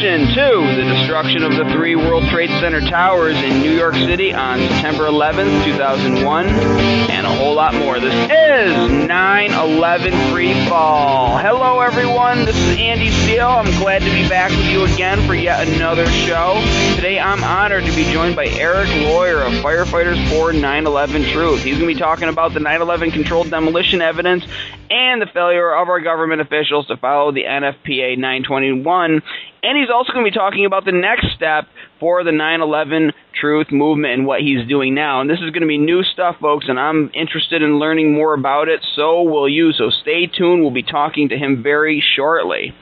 reaction to the destruction of the 3 World Trade Center towers in New York City on September 11th, 2001, and a whole lot more. This is 9/11 Free Fall. Hello, everyone. This is Andy Steele. I'm glad to be back with you again for yet another show. Today, I'm honored to be joined by Erik Lawyer of Firefighters for 9/11 Truth. He's going to be talking about the 9/11 controlled demolition evidence and the failure of our government officials to follow the NFPA 921. And he's also going to be talking about the next step for the 9/11 Truth movement and what he's doing now. And this is going to be new stuff, folks, and I'm interested in learning more about it. So will you. So stay tuned. We'll be talking to him very shortly.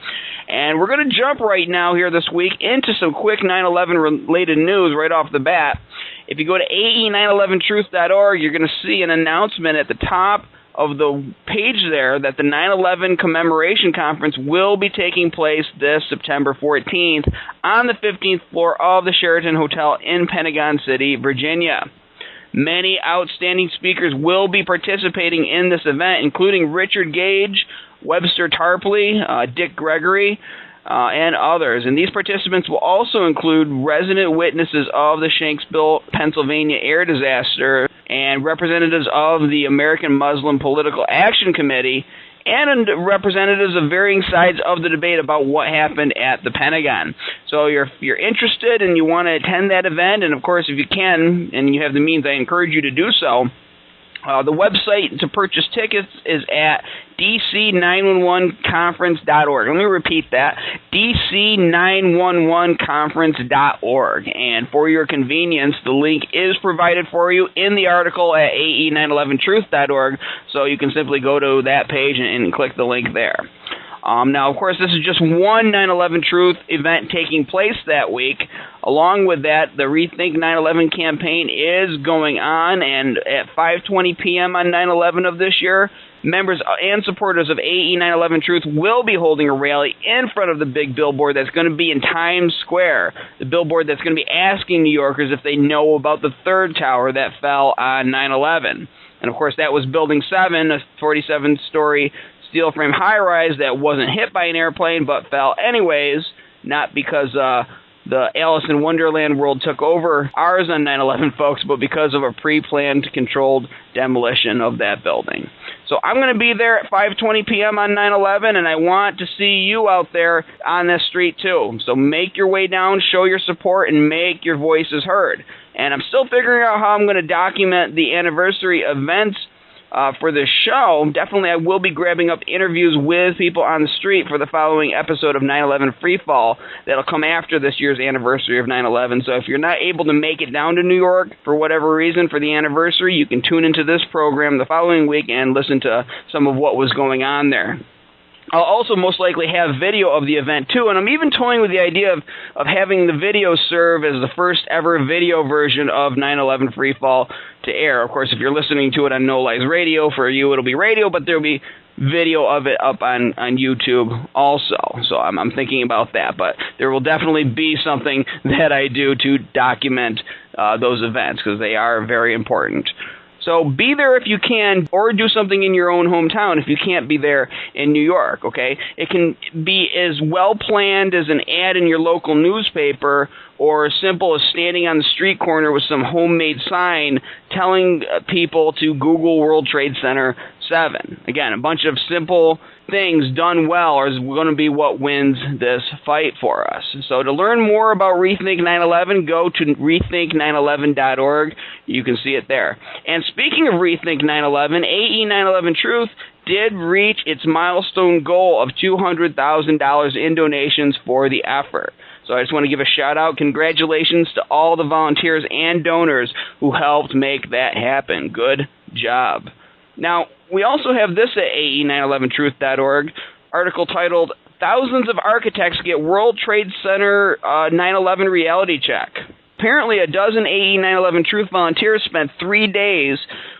And we're going to jump right now here this week into some quick 9/11 related news right off the bat. If you go to ae911truth.org, you're going to see an announcement at the top of the page there that the 9/11 commemoration conference will be taking place this September 14th on the 15th floor of the Sheraton Hotel in Pentagon City, Virginia. Many outstanding speakers will be participating in this event, including Richard Gage, Webster Tarpley, Dick Gregory, and others. And these participants will also include resident witnesses of the Shanksville, Pennsylvania air disaster and representatives of the American Muslim Political Action Committee and representatives of varying sides of the debate about what happened at the Pentagon. So if you're interested and you want to attend that event, and of course if you can and you have the means, I encourage you to do so. The website to purchase tickets is at dc911conference.org. Let me repeat that, dc911conference.org. And for your convenience, the link is provided for you in the article at ae911truth.org, so you can simply go to that page and click the link there. Now, of course, this is just one 9/11 Truth event taking place that week. Along with that, the Rethink 9/11 campaign is going on, and at 5:20 p.m. on 9/11 of this year, members and supporters of AE 9/11 Truth will be holding a rally in front of the big billboard that's going to be in Times Square, the billboard that's going to be asking New Yorkers if they know about the third tower that fell on 9/11. And, of course, that was Building 7, a 47-story steel frame high-rise that wasn't hit by an airplane but fell anyways, not because the Alice in Wonderland world took over ours on 9/11, folks, but because of a pre-planned controlled demolition of that building. So I'm going to be there at 5:20 p.m. on 9/11, and I want to see you out there on this street too. So make your way down, show your support, and make your voices heard. And I'm still figuring out how I'm going to document the anniversary events for this show. Definitely I will be grabbing up interviews with people on the street for the following episode of 9/11 Free Fall that'll come after this year's anniversary of 9/11. So if you're not able to make it down to New York for whatever reason for the anniversary, you can tune into this program the following week and listen to some of what was going on there. I'll also most likely have video of the event too, and I'm even toying with the idea of having the video serve as the first ever video version of 9/11 Free Fall to air. Of course, if you're listening to it on No Lies Radio, for you it'll be radio, but there'll be video of it up on YouTube also. So I'm thinking about that, but there will definitely be something that I do to document those events because they are very important. So be there if you can, or do something in your own hometown if you can't be there in New York, okay? It can be as well planned as an ad in your local newspaper, or as simple as standing on the street corner with some homemade sign telling people to Google World Trade Center 7. Again, a bunch of simple things done well is going to be what wins this fight for us. So to learn more about Rethink 9/11, go to rethink911.org. You can see it there. And speaking of Rethink 9/11, AE 9/11 Truth did reach its milestone goal of $200,000 in donations for the effort. So I just want to give a shout-out. Congratulations to all the volunteers and donors who helped make that happen. Good job. Now, we also have this at ae911truth.org, article titled, Thousands of Architects Get World Trade Center 9/11 Reality Check. Apparently, a dozen AE 9/11 Truth volunteers spent 3 days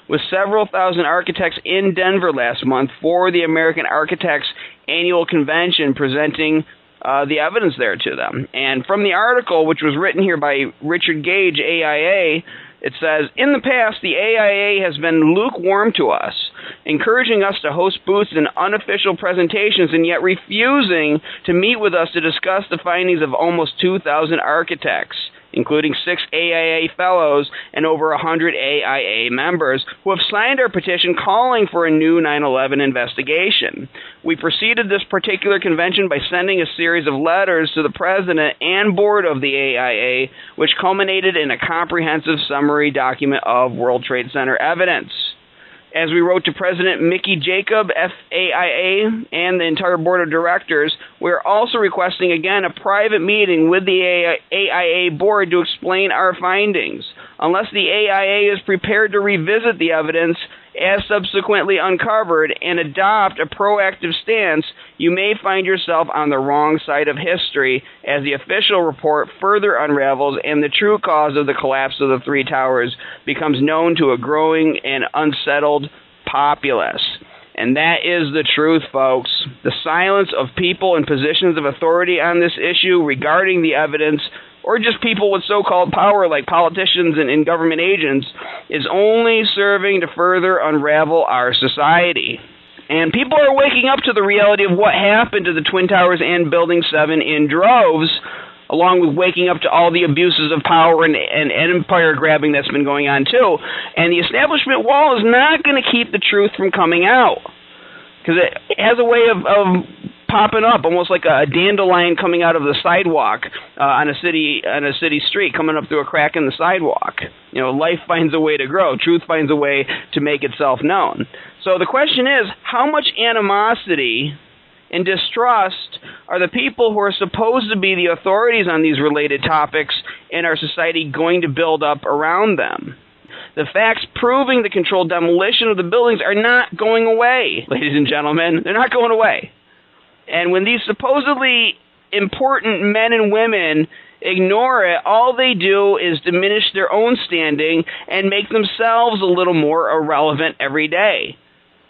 with several thousand architects in Denver last month for the American Architects Annual Convention, presenting the evidence there to them. And from the article, which was written here by Richard Gage, AIA, It says, in the past, the AIA has been lukewarm to us, encouraging us to host booths and unofficial presentations and yet refusing to meet with us to discuss the findings of almost 2,000 architects, including 6 AIA fellows and over 100 AIA members who have signed our petition calling for a new 9/11 investigation. We preceded this particular convention by sending a series of letters to the president and board of the AIA, which culminated in a comprehensive summary document of World Trade Center evidence. As we wrote to President Mickey Jacob, FAIA, and the entire board of directors, we are also requesting again a private meeting with the AIA board to explain our findings. Unless the AIA is prepared to revisit the evidence as subsequently uncovered and adopt a proactive stance, you may find yourself on the wrong side of history as the official report further unravels and the true cause of the collapse of the three towers becomes known to a growing and unsettled populace. And that is the truth, folks. The silence of people in positions of authority on this issue regarding the evidence, or just people with so-called power like politicians and government agents, is only serving to further unravel our society. And people are waking up to the reality of what happened to the Twin Towers and Building 7 in droves, along with waking up to all the abuses of power and empire grabbing that's been going on too. And the establishment wall is not going to keep the truth from coming out, because it has a way of popping up, almost like a dandelion coming out of the sidewalk on a city street, coming up through a crack in the sidewalk. You know, life finds a way to grow. Truth finds a way to make itself known. So the question is, how much animosity and distrust are the people who are supposed to be the authorities on these related topics in our society going to build up around them? The facts proving the controlled demolition of the buildings are not going away, ladies and gentlemen. They're not going away. And when these supposedly important men and women ignore it, all they do is diminish their own standing and make themselves a little more irrelevant every day.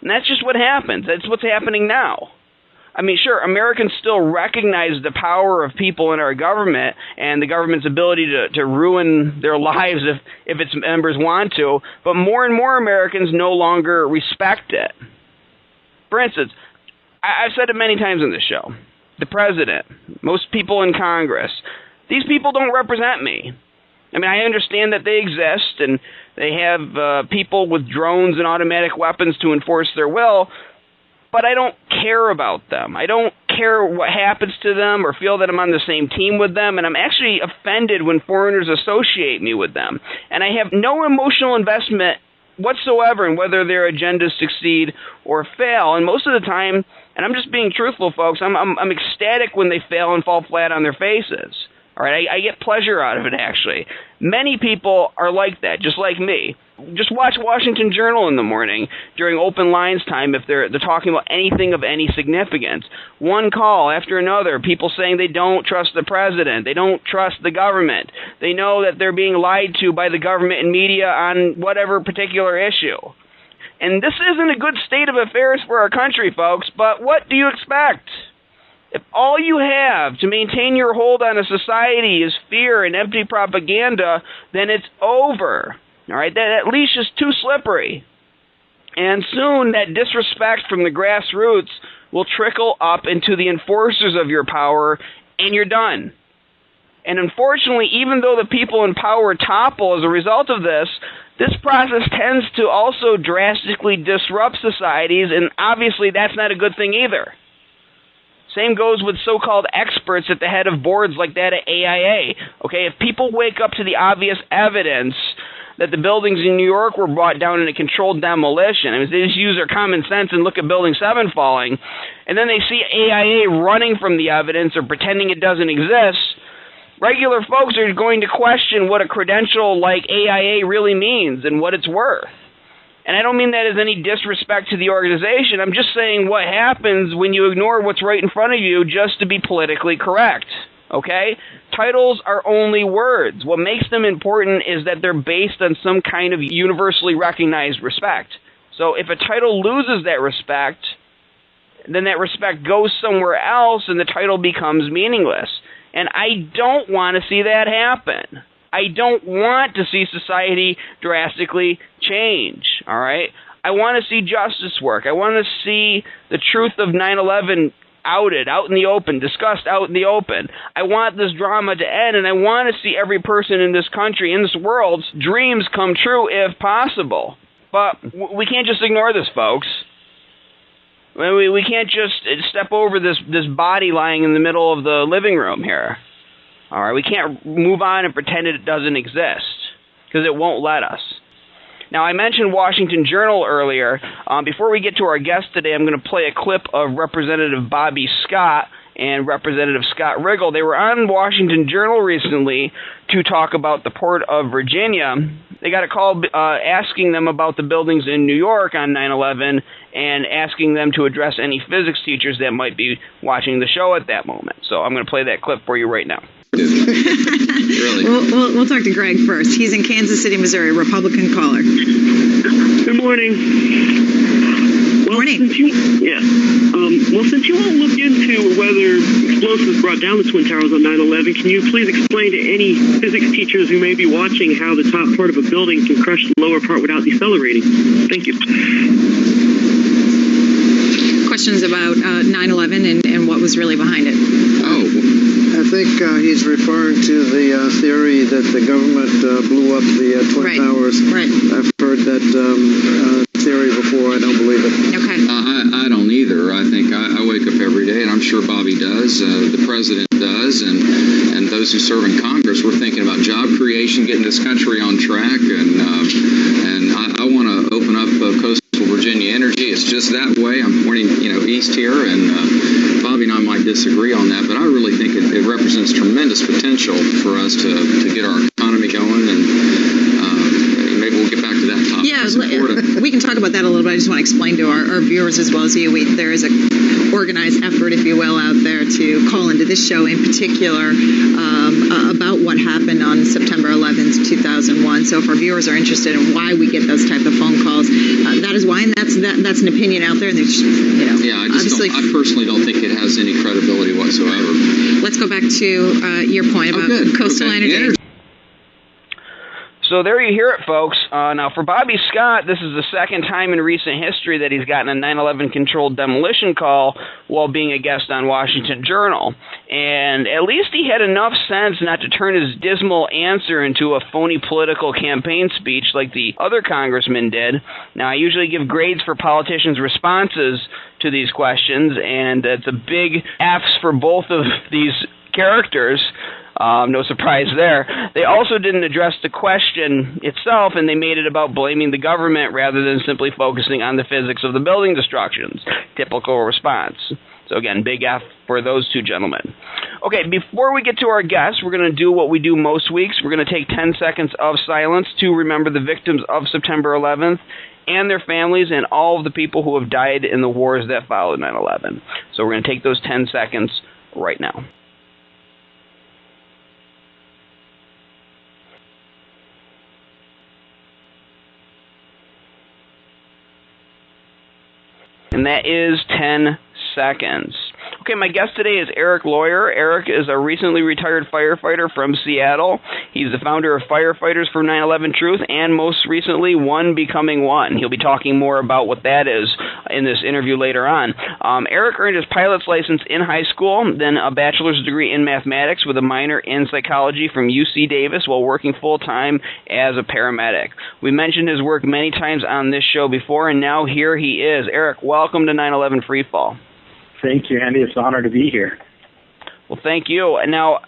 And that's just what happens. That's what's happening now. I mean, sure, Americans still recognize the power of people in our government and the government's ability to ruin their lives if its members want to, but more and more Americans no longer respect it. For instance, I've said it many times on this show, the president, most people in Congress, these people don't represent me. I mean, I understand that they exist and they have people with drones and automatic weapons to enforce their will, but I don't care about them. I don't care what happens to them or feel that I'm on the same team with them, and I'm actually offended when foreigners associate me with them. And I have no emotional investment whatsoever in whether their agendas succeed or fail. And most of the time, and I'm just being truthful, folks, I'm ecstatic when they fail and fall flat on their faces. All right, I get pleasure out of it, actually. Many people are like that, just like me. Just watch Washington Journal in the morning during open lines time if they're talking about anything of any significance. One call after another, people saying they don't trust the president, they don't trust the government. They know that they're being lied to by the government and media on whatever particular issue. And this isn't a good state of affairs for our country, folks, but what do you expect? If all you have to maintain your hold on a society is fear and empty propaganda, then it's over. All right, that leash is too slippery. And soon that disrespect from the grassroots will trickle up into the enforcers of your power, and you're done. And unfortunately, even though the people in power topple as a result of this, this process tends to also drastically disrupt societies, and obviously that's not a good thing either. Same goes with so-called experts at the head of boards like that at AIA. Okay, if people wake up to the obvious evidence that the buildings in New York were brought down in a controlled demolition, I mean, they just use their common sense and look at Building 7 falling, and then they see AIA running from the evidence or pretending it doesn't exist, regular folks are going to question what a credential like AIA really means and what it's worth. And I don't mean that as any disrespect to the organization. I'm just saying what happens when you ignore what's right in front of you just to be politically correct. Okay? Titles are only words. What makes them important is that they're based on some kind of universally recognized respect. So if a title loses that respect, then that respect goes somewhere else and the title becomes meaningless. And I don't want to see that happen. I don't want to see society drastically change, all right? I want to see justice work. I want to see the truth of 9/11 outed, out in the open, discussed out in the open. I want this drama to end, and I want to see every person in this country, in this world's dreams come true if possible. But we can't just ignore this, folks. We can't just step over this body lying in the middle of the living room here. All right, we can't move on and pretend it doesn't exist, because it won't let us. Now, I mentioned Washington Journal earlier. Before we get to our guest today, I'm going to play a clip of Representative Bobby Scott and Representative Scott Riggle. They were on Washington Journal recently to talk about the Port of Virginia. They got a call asking them about the buildings in New York on 9/11 and asking them to address any physics teachers that might be watching the show at that moment. So I'm going to play that clip for you right now. Really? We'll talk to Greg first. He's in Kansas City, Missouri, Republican caller. Good morning. Morning. Since you all looked into whether explosives brought down the Twin Towers on 9/11, can you please explain to any physics teachers who may be watching how the top part of a building can crush the lower part without decelerating? Thank you. Questions about 9/11 and what was really behind it? I think he's referring to the theory that the government blew up the Twin Towers. Right. I've heard that theory before. I don't believe it. Okay. I don't either. I think I wake up every day, and I'm sure Bobby does, the president does, and those who serve in Congress. We're thinking about job creation, getting this country on track, and I want to open up coastal Virginia energy. It's just that way. I'm pointing, east here, and Bobby and I might disagree on that, but I really think it represents tremendous potential for us to get our economy going, and maybe we'll get back to that topic. Yeah, we can talk about that a little bit. I just want to explain to our viewers as well as you, there is a organized effort, if you will, out there to call into this show in particular about what happened on September 11th, 2001. So if our viewers are interested in why we get those type of phone calls, that is why, and that's an opinion out there. And there's, I personally don't think it has any credibility whatsoever. Let's go back to your point about coastal energy. So there you hear it, folks. Now, for Bobby Scott, this is the second time in recent history that he's gotten a 9/11 controlled demolition call while being a guest on Washington Journal. And at least he had enough sense not to turn his dismal answer into a phony political campaign speech like the other congressman did. Now, I usually give grades for politicians' responses to these questions, and it's a big F's for both of these characters. No surprise there. They also didn't address the question itself, and they made it about blaming the government rather than simply focusing on the physics of the building destructions. Typical response. So again, big F for those two gentlemen. Okay, before we get to our guests, we're going to do what we do most weeks. We're going to take 10 seconds of silence to remember the victims of September 11th and their families and all of the people who have died in the wars that followed 9/11. So we're going to take those 10 seconds right now. And that is 10 seconds. Okay, my guest today is Erik Lawyer. Erik is a recently retired firefighter from Seattle. He's the founder of Firefighters for 9/11 Truth, and most recently, One Becoming One. He'll be talking more about what that is in this interview later on. Erik earned his pilot's license in high school, then a bachelor's degree in mathematics with a minor in psychology from UC Davis while working full-time as a paramedic. We mentioned his work many times on this show before, and now here he is. Erik, welcome to 9/11 Freefall. Thank you, Andy. It's an honor to be here. Well, thank you. Now,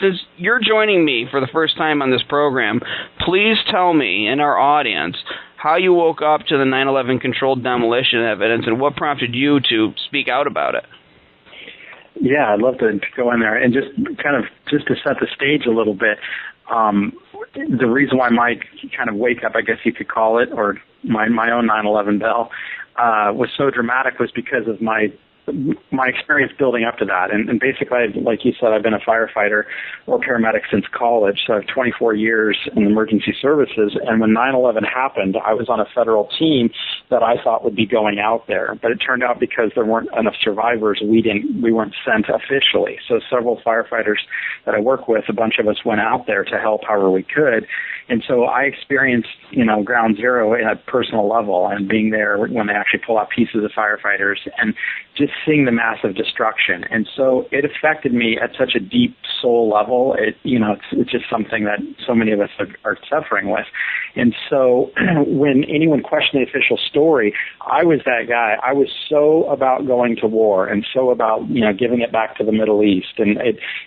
since you're joining me for the first time on this program, please tell me and our audience how you woke up to the 9/11 controlled demolition evidence and what prompted you to speak out about it. Yeah, I'd love to go in there and just to set the stage a little bit. The reason why my kind of wake up, I guess you could call it, or my own 9/11 bell, was so dramatic was because of my my experience building up to that. And basically, like you said, I've been a firefighter or paramedic since college, so I have 24 years in emergency services. And when 9/11 happened, I was on a federal team that I thought would be going out there. But it turned out because there weren't enough survivors, we weren't sent officially. So several firefighters that I work with, a bunch of us went out there to help however we could. And so I experienced, ground zero at a personal level, and being there when they actually pull out pieces of firefighters and just seeing the massive destruction. And so it affected me at such a deep soul level. It's just something that so many of us are suffering with. And so when anyone questioned the official story, I was that guy. I was so about going to war and so about, giving it back to the Middle East. And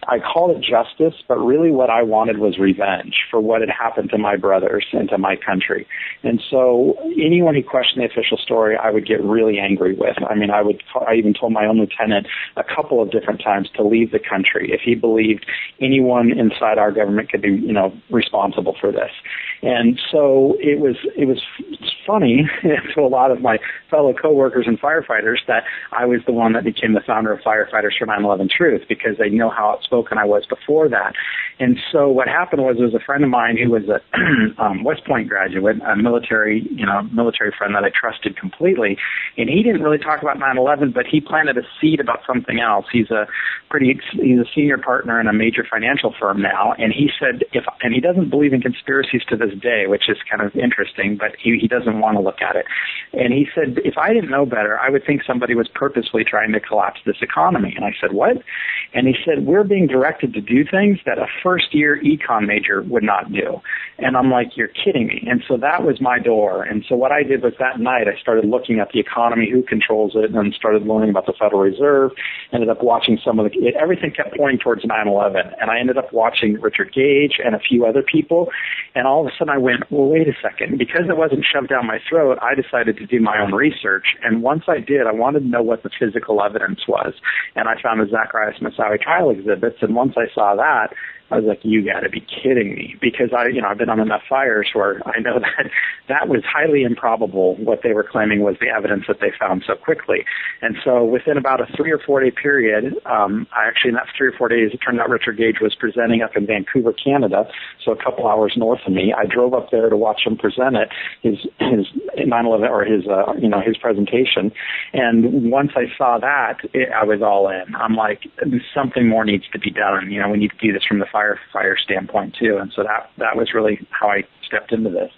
I called it justice, but really what I wanted was revenge for what had happened to my brothers and to my country. And so anyone who questioned the official story, I would get really angry with. I mean, I even told my own lieutenant a couple of different times to leave the country if he believed anyone inside our government could be, responsible for this. And so it was funny to a lot of my fellow coworkers and firefighters that I was the one that became the founder of Firefighters for 9/11 Truth, because they know how outspoken I was before that. And so what happened was, there was a friend of mine who was a West Point graduate, a military friend that I trusted completely, and he didn't really talk about 9/11, but he planted a seed about something else. He's a senior partner in a major financial firm now, and he said and he doesn't believe in conspiracies to this day, which is kind of interesting, but he doesn't want to look at it. And he said, if I didn't know better, I would think somebody was purposely trying to collapse this economy. And I said, what? And he said, we're being directed to do things that a first-year econ major would not do. And I'm like, you're kidding me. And so that was my door. And so what I did was that night I started looking at the economy, who controls it, and started learning about the Federal Reserve, ended up watching everything kept pointing towards 9/11. And I ended up watching Richard Gage and a few other people. And all of a sudden I went, well, wait a second. Because it wasn't shoved down my throat, I decided to do my own research. And once I did, I wanted to know what the physical evidence was. And I found the Zacharias Moussaoui trial exhibits. And once I saw that, I was like, you got to be kidding me, because I've been on enough fires where I know that was highly improbable. What they were claiming was the evidence that they found so quickly. And so within about a 3 or 4 day period, in that 3 or 4 days, it turned out Richard Gage was presenting up in Vancouver, Canada, so a couple hours north of me. I drove up there to watch him present his 9/11 or his presentation. And once I saw that, I was all in. I'm like, something more needs to be done. We need to do this from the firefighter standpoint too. And so that was really how I stepped into this.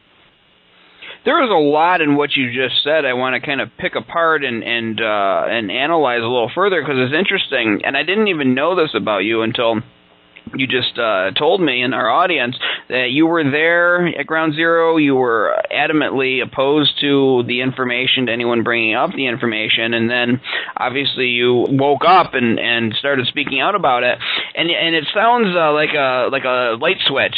There was a lot in what you just said I want to kind of pick apart and analyze a little further, because it's interesting, and I didn't even know this about you until you just told me in our audience that you were there at Ground Zero. You were adamantly opposed to the information, to anyone bringing up the information, and then obviously you woke up and started speaking out about it. And it sounds like a light switch.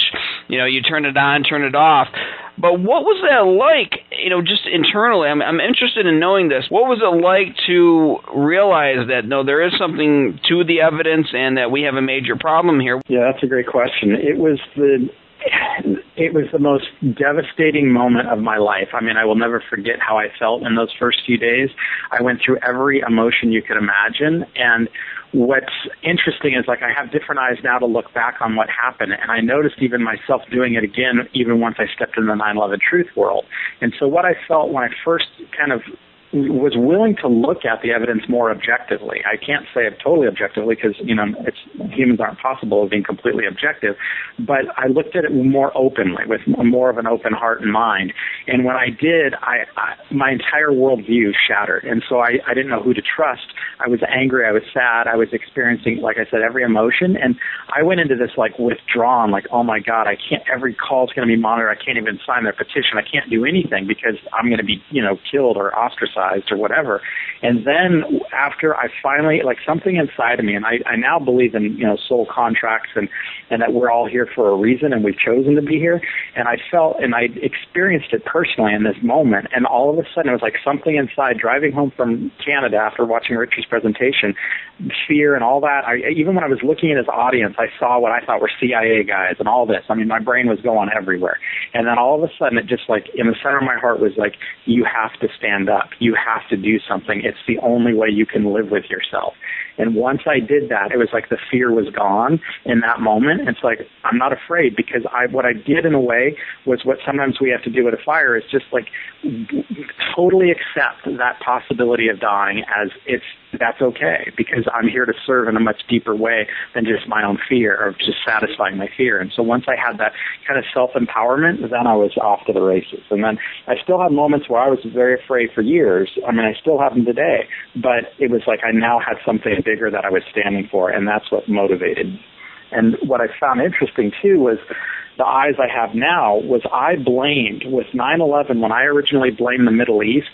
You turn it on, turn it off. But what was that like, just internally? I'm interested in knowing this. What was it like to realize that, no, there is something to the evidence and that we have a major problem here? Yeah, that's a great question. It was the most devastating moment of my life. I mean, I will never forget how I felt in those first few days. I went through every emotion you could imagine, and what's interesting is, I have different eyes now to look back on what happened, and I noticed even myself doing it again, even once I stepped in the 9/11 truth world. And so what I felt when I first kind of was willing to look at the evidence more objectively. I can't say it totally objectively, because humans aren't possible of being completely objective, but I looked at it more openly, with more of an open heart and mind. And when I did, my entire worldview shattered, and so I didn't know who to trust. I was angry, I was sad, I was experiencing, like I said, every emotion, and I went into this withdrawn, oh my God, I can't. Every call is going to be monitored. I can't even sign their petition. I can't do anything because I'm going to be killed or ostracized or whatever. And then after I finally, something inside of me, and I now believe in, soul contracts and that we're all here for a reason and we've chosen to be here. And I felt, and I experienced it personally in this moment. And all of a sudden it was like something inside, driving home from Canada after watching Richard Gage's presentation, fear and all that. Even when I was looking at his audience, I saw what I thought were CIA guys and all this. I mean, my brain was going everywhere. And then all of a sudden, it just like in the center of my heart was like, you have to stand up. You have to do something. It's the only way you can live with yourself. And once I did that, it was like the fear was gone in that moment. It's like, I'm not afraid, because what I did in a way was what sometimes we have to do at a fire, is just like totally accept that possibility of dying as that's okay, because I'm here to serve in a much deeper way than just my own fear or just satisfying my fear. And so once I had that kind of self-empowerment, then I was off to the races. And then I still had moments where I was very afraid for years. I mean, I still have them today, but it was like I now had something bigger that I was standing for, and that's what motivated me. And what I found interesting, too, was the eyes I have now was I blamed, with 9/11, when I originally blamed the Middle East,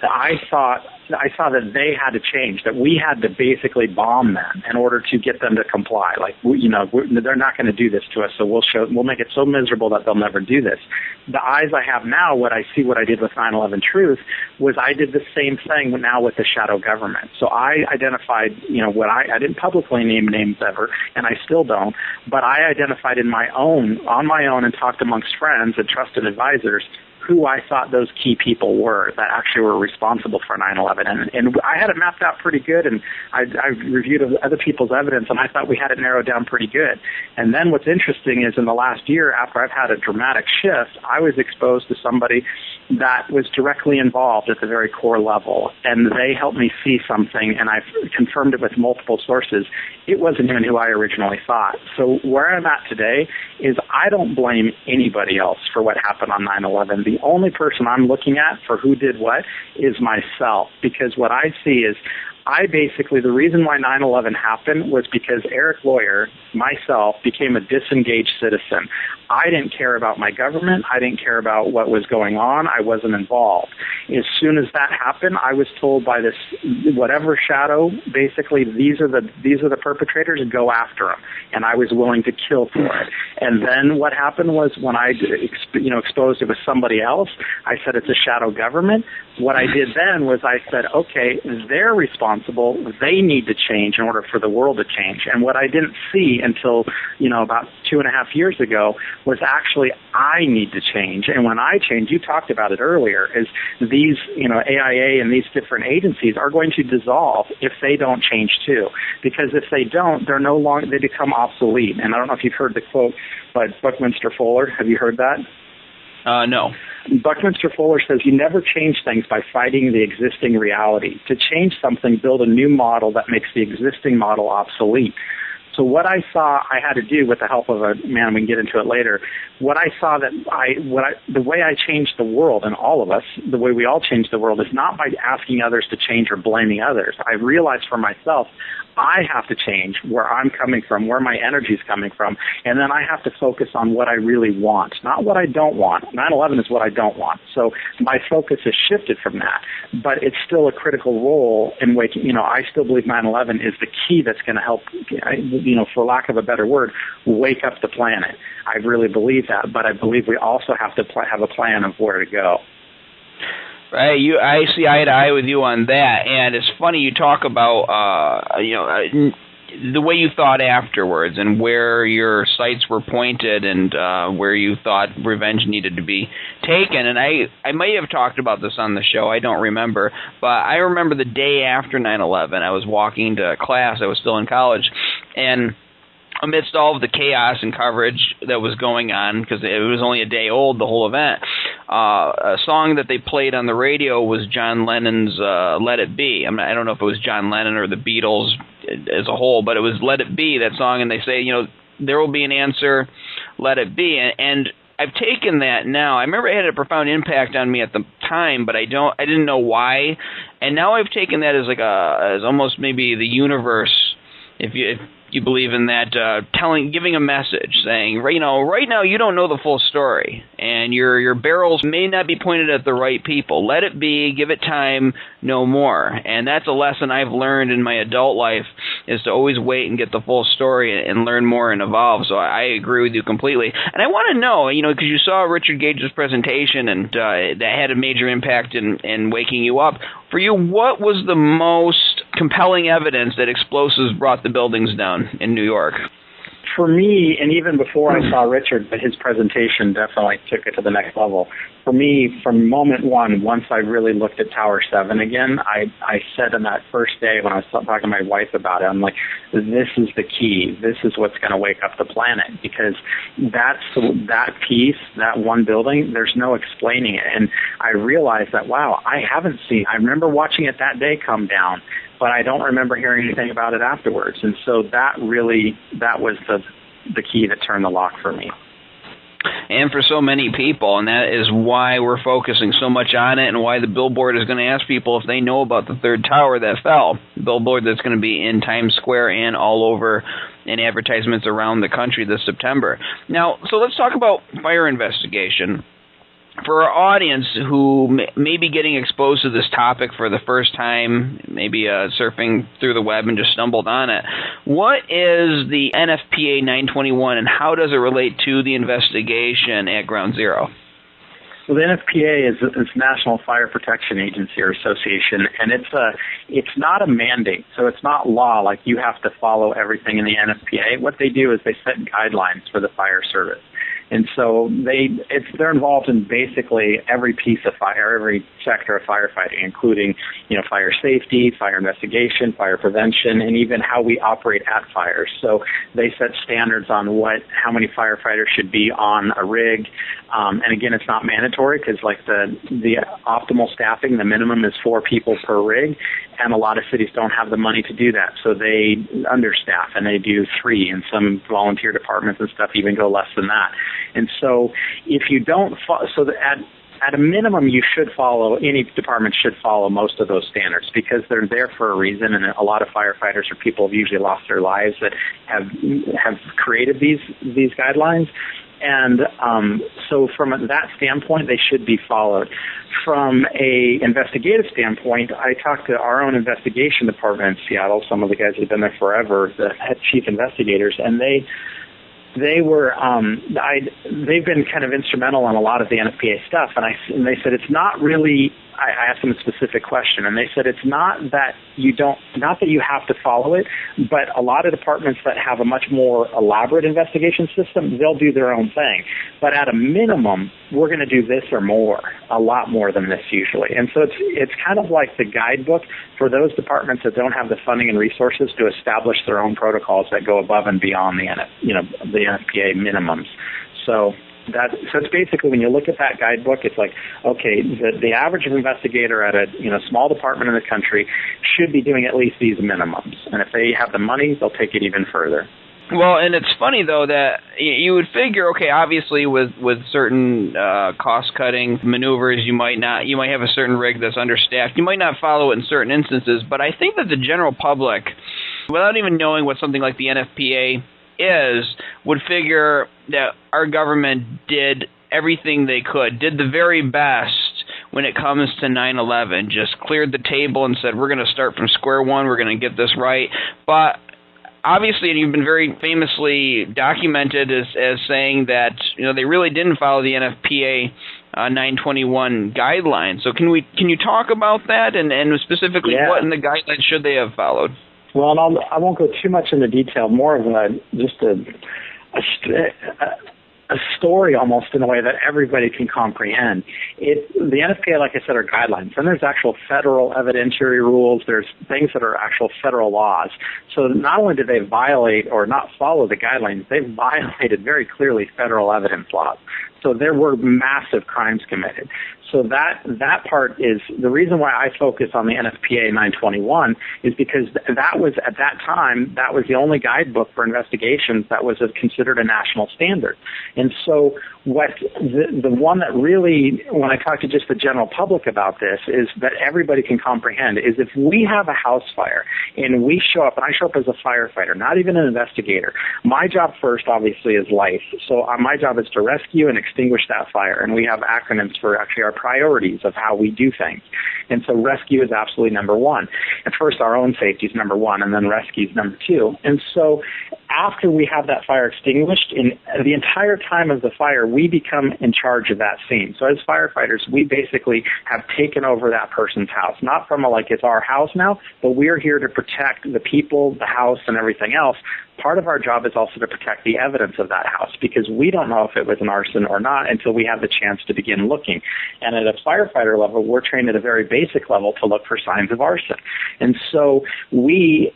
I saw that they had to change, that we had to basically bomb them in order to get them to comply. Like, they're not going to do this to us, so we'll make it so miserable that they'll never do this. The eyes I have now, what I did with 9/11 Truth, was I did the same thing now with the shadow government. So I identified, I didn't publicly name names ever, and I still don't, but I identified on my own and talked amongst friends and trusted advisors who I thought those key people were that actually were responsible for 9/11. And I had it mapped out pretty good, and I reviewed other people's evidence, and I thought we had it narrowed down pretty good. And then what's interesting is in the last year, after I've had a dramatic shift, I was exposed to somebody that was directly involved at the very core level, and they helped me see something, and I've confirmed it with multiple sources. It wasn't even who I originally thought. So where I'm at today is I don't blame anybody else for what happened on 9/11. The only person I'm looking at for who did what is myself, because what I see is the reason why 9/11 happened was because Erik Lawyer, myself, became a disengaged citizen. I didn't care about my government. I didn't care about what was going on. I wasn't involved. As soon as that happened, I was told by this whatever shadow, basically these are the perpetrators, go after them, and I was willing to kill for it. And then what happened was when I exposed it was somebody else, I said it's a shadow government. What I did then was I said, okay, they're responsible. They need to change in order for the world to change. And what I didn't see until about 2.5 years ago was actually I need to change. And when I change, you talked about it earlier, is these AIA and these different agencies are going to dissolve if they don't change too. Because if they don't, they become obsolete. And I don't know if you've heard the quote by Buckminster Fuller. Have you heard that? No. Buckminster Fuller says you never change things by fighting the existing reality. To change something, build a new model that makes the existing model obsolete. So what I saw I had to do with the help of a man, we can get into it later, what I saw the way I changed the world, and all of us, the way we all change the world, is not by asking others to change or blaming others. I realized for myself, I have to change where I'm coming from, where my energy is coming from, and then I have to focus on what I really want, not what I don't want. 9/11 is what I don't want. So my focus has shifted from that, but it's still a critical role in waking, I still believe 9/11 is the key that's going to help, for lack of a better word, wake up the planet. I really believe that, but I believe we also have to have a plan of where to go. Right, I see eye to eye with you on that, and it's funny you talk about the way you thought afterwards and where your sights were pointed and where you thought revenge needed to be taken. And I may have talked about this on the show, I don't remember, but I remember the day after 9/11, I was walking to class, I was still in college, and amidst all of the chaos and coverage that was going on, because it was only a day old, the whole event, a song that they played on the radio was John Lennon's Let It Be. I don't know if it was John Lennon or the Beatles as a whole, but it was Let It Be, that song, and they say, there will be an answer, let it be. And I've taken that now. I remember it had a profound impact on me at the time, but I didn't know why. And now I've taken that as as almost maybe the universe, if you believe in that, giving a message, saying, right now you don't know the full story, and your barrels may not be pointed at the right people. Let it be, give it time, no more. And that's a lesson I've learned in my adult life, is to always wait and get the full story and learn more and evolve. So I agree with you completely. And I want to know, because you saw Richard Gage's presentation, and that had a major impact in waking you up. For you, what was the most compelling evidence that explosives brought the buildings down in New York? For me, and even before I saw Richard, but his presentation definitely took it to the next level. For me, from moment one, once I really looked at Tower 7 again, I said on that first day when I was talking to my wife about it, I'm like, this is the key. This is what's going to wake up the planet, because that piece, that one building, there's no explaining it. And I realized that, wow, I remember watching it that day come down, but I don't remember hearing anything about it afterwards. And so that was the key that turned the lock for me. And for so many people, and that is why we're focusing so much on it, and why the billboard is going to ask people if they know about the third tower that fell. The billboard that's going to be in Times Square and all over in advertisements around the country this September. Now, so let's talk about fire investigation. For our audience who may be getting exposed to this topic for the first time, maybe surfing through the web and just stumbled on it, what is the NFPA 921 and how does it relate to the investigation at Ground Zero? Well, the NFPA is National Fire Protection Agency or Association, and it's not a mandate, so it's not law like you have to follow everything in the NFPA. What they do is they set guidelines for the fire service. And so they're involved in basically every piece of fire, every sector of firefighting, including, fire safety, fire investigation, fire prevention, and even how we operate at fires. So they set standards on how many firefighters should be on a rig. And again, it's not mandatory because like the optimal staffing, the minimum is 4 people per rig. And a lot of cities don't have the money to do that. So they understaff and they do 3, and some volunteer departments and stuff even go less than that. And so if you don't at a minimum, any department should follow most of those standards because they're there for a reason, and a lot of firefighters or people have usually lost their lives that have created these guidelines. And so from that standpoint, they should be followed. From a investigative standpoint, I talked to our own investigation department in Seattle, some of the guys that have been there forever, the head chief investigators, and they've been kind of instrumental on a lot of the NFPA stuff, and they said it's not really. I asked them a specific question, and they said it's not that not that you have to follow it, but a lot of departments that have a much more elaborate investigation system, they'll do their own thing. But at a minimum, we're going to do this or more, a lot more than this usually. And so it's kind of like the guidebook for those departments that don't have the funding and resources to establish their own protocols that go above and beyond the NFPA minimums. So it's basically when you look at that guidebook, it's like, okay, the average investigator at a small department in the country should be doing at least these minimums, and if they have the money, they'll take it even further. Well, and it's funny though that you would figure, okay, obviously with certain cost-cutting maneuvers, you might have a certain rig that's understaffed. You might not follow it in certain instances, but I think that the general public, without even knowing what something like the NFPA would figure that our government did everything they could, did the very best when it comes to 9/11, just cleared the table and said, we're going to start from square one, we're going to get this right. But obviously, and you've been very famously documented as saying that they really didn't follow the NFPA 921 guidelines. So can you talk about that and specifically what in the guidelines should they have followed? Well, and I won't go too much into detail. More of just a story almost in a way that everybody can comprehend. The NFPA, like I said, are guidelines. Then there's actual federal evidentiary rules. There's things that are actual federal laws. So not only did they violate or not follow the guidelines, they violated very clearly federal evidence laws. So there were massive crimes committed. So that part is the reason why I focus on the NFPA 921 is because that was at that time, that was the only guidebook for investigations that was considered a national standard. And so what the one that really, when I talk to just the general public about this, is that everybody can comprehend is if we have a house fire and we show up, and I show up as a firefighter, not even an investigator, my job first obviously is life. So my job is to rescue and extinguish that fire. And we have acronyms for actually our priorities of how we do things. And so rescue is absolutely number one. And first, our own safety is number one, and then rescue is number two. And so after we have that fire extinguished, in the entire time of the fire, we become in charge of that scene. So as firefighters, we basically have taken over that person's house. Not from it's our house now, but we're here to protect the people, the house, and everything else. Part of our job is also to protect the evidence of that house, because we don't know if it was an arson or not until we have the chance to begin looking. And at a firefighter level, we're trained at a very basic level to look for signs of arson. And so we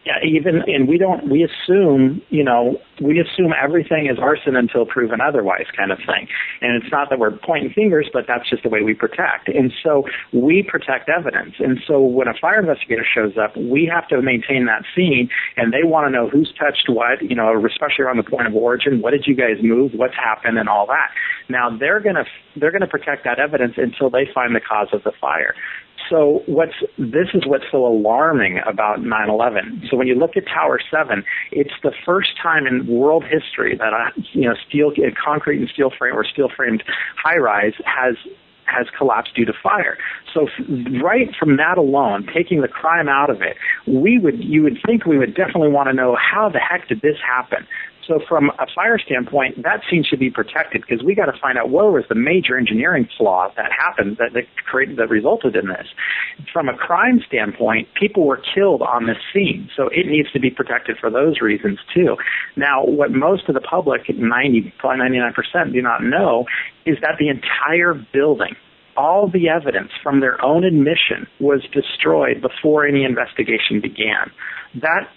assume everything is arson until proven otherwise, kind of thing. And it's not that we're pointing fingers, but that's just the way we protect. And so we protect evidence. And so when a fire investigator shows up, we have to maintain that scene, and they want to know who's touched what, especially around the point of origin. What did you guys move? What's happened, and all that. Now they're gonna protect that evidence until they find the cause of the fire. So this is what's so alarming about 9/11. So when you look at Tower 7, it's the first time in world history that concrete and steel frame or steel framed high rise has collapsed due to fire. So right from that alone, taking the crime out of it, you would think we would definitely want to know, how the heck did this happen? So from a fire standpoint, that scene should be protected, because we got to find out where was the major engineering flaw that happened that resulted in this. From a crime standpoint, people were killed on this scene, so it needs to be protected for those reasons too. Now, what most of the public, probably 99%, do not know is that the entire building, all the evidence from their own admission, was destroyed before any investigation began. That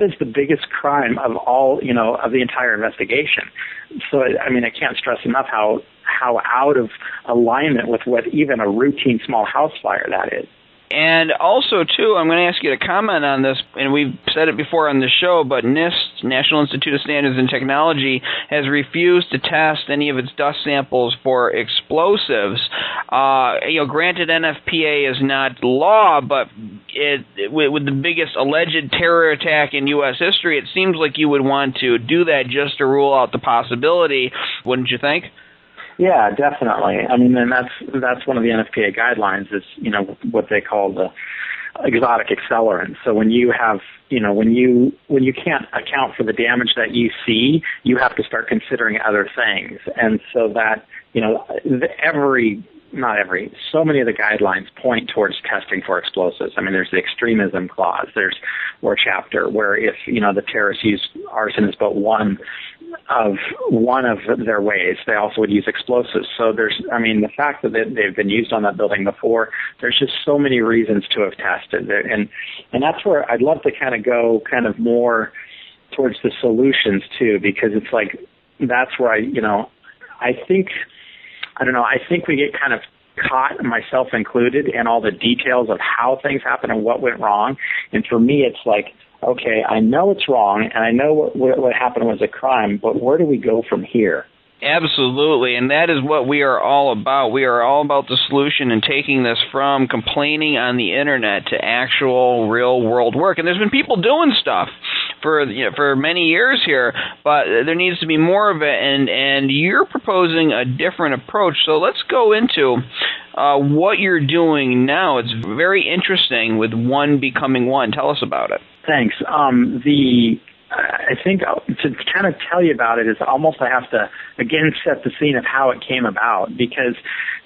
is the biggest crime of all, of the entire investigation. So, I can't stress enough how out of alignment with what even a routine small house fire that is. And also, too, I'm going to ask you to comment on this, and we've said it before on the show, but NIST, National Institute of Standards and Technology, has refused to test any of its dust samples for explosives. Granted, NFPA is not law, but with the biggest alleged terror attack in U.S. history, it seems like you would want to do that just to rule out the possibility, wouldn't you think? Yeah, definitely. And that's one of the NFPA guidelines is, what they call the exotic accelerants. So when you have, when you can't account for the damage that you see, you have to start considering other things. And so that, so many of the guidelines point towards testing for explosives. There's the extremism clause, or chapter, where if, the terrorists use arson as but one of their ways, they also would use explosives. So the fact that they've been used on that building before, there's just so many reasons to have tested it. And that's where I'd love to go more towards the solutions too, because it's that's where I think we get kind of caught, myself included, in all the details of how things happen and what went wrong. And for me, it's okay, I know it's wrong, and I know what happened was a crime, but where do we go from here? Absolutely, and that is what we are all about. We are all about the solution and taking this from complaining on the internet to actual real-world work. And there's been people doing stuff for many years here, but there needs to be more of it, and you're proposing a different approach. So let's go into what you're doing now. It's very interesting with one becoming one. Tell us about it. Thanks. I think to kind of tell you about it is almost I have to, again, set the scene of how it came about, because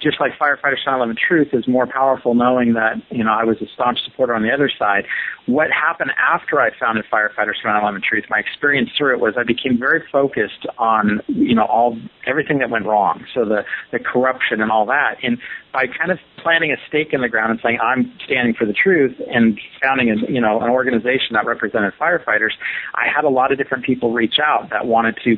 just like Firefighters 9/11 Truth is more powerful knowing that, I was a staunch supporter on the other side. What happened after I founded Firefighters 9/11 Truth, my experience through it was I became very focused on, everything that went wrong. So the corruption and all that. And by kind of planting a stake in the ground and saying I'm standing for the truth and founding an organization that represented firefighters, I had a lot of different people reach out that wanted to,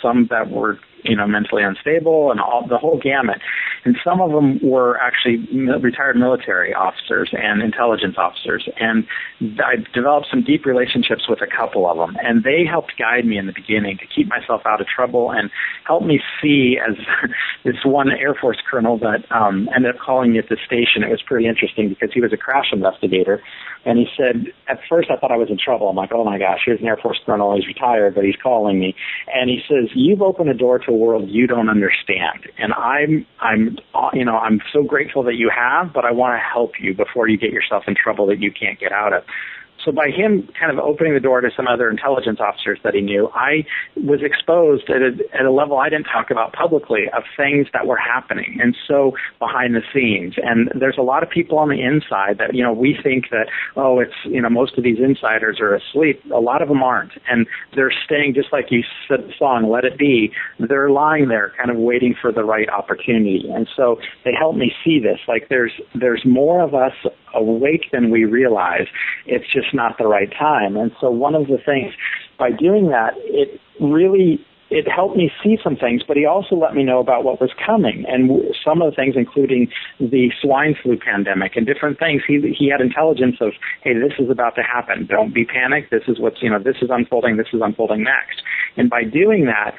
some that were mentally unstable and the whole gamut. And some of them were actually retired military officers and intelligence officers. And I developed some deep relationships with a couple of them. And they helped guide me in the beginning to keep myself out of trouble and help me see, as this one Air Force colonel that ended up calling me at the station. It was pretty interesting because he was a crash investigator. And he said, at first I thought I was in trouble. I'm like, oh my gosh, here's an Air Force colonel. He's retired, but he's calling me. And he says, you've opened a door to a world you don't understand. And I'm so grateful that you have, but I want to help you before you get yourself in trouble that you can't get out of. So by him kind of opening the door to some other intelligence officers that he knew, I was exposed at a level I didn't talk about publicly of things that were happening. And so behind the scenes. And there's a lot of people on the inside that, we think that, most of these insiders are asleep. A lot of them aren't. And they're staying, just like you said the song, Let It Be. They're lying there kind of waiting for the right opportunity. And so they helped me see this. Like there's more of us awake than we realize. It's just not the right time. And so one of the things, by doing that, it helped me see some things, but he also let me know about what was coming. And some of the things, including the swine flu pandemic and different things, he had intelligence of, hey, this is about to happen. Don't be panicked. This is this is unfolding next. And by doing that,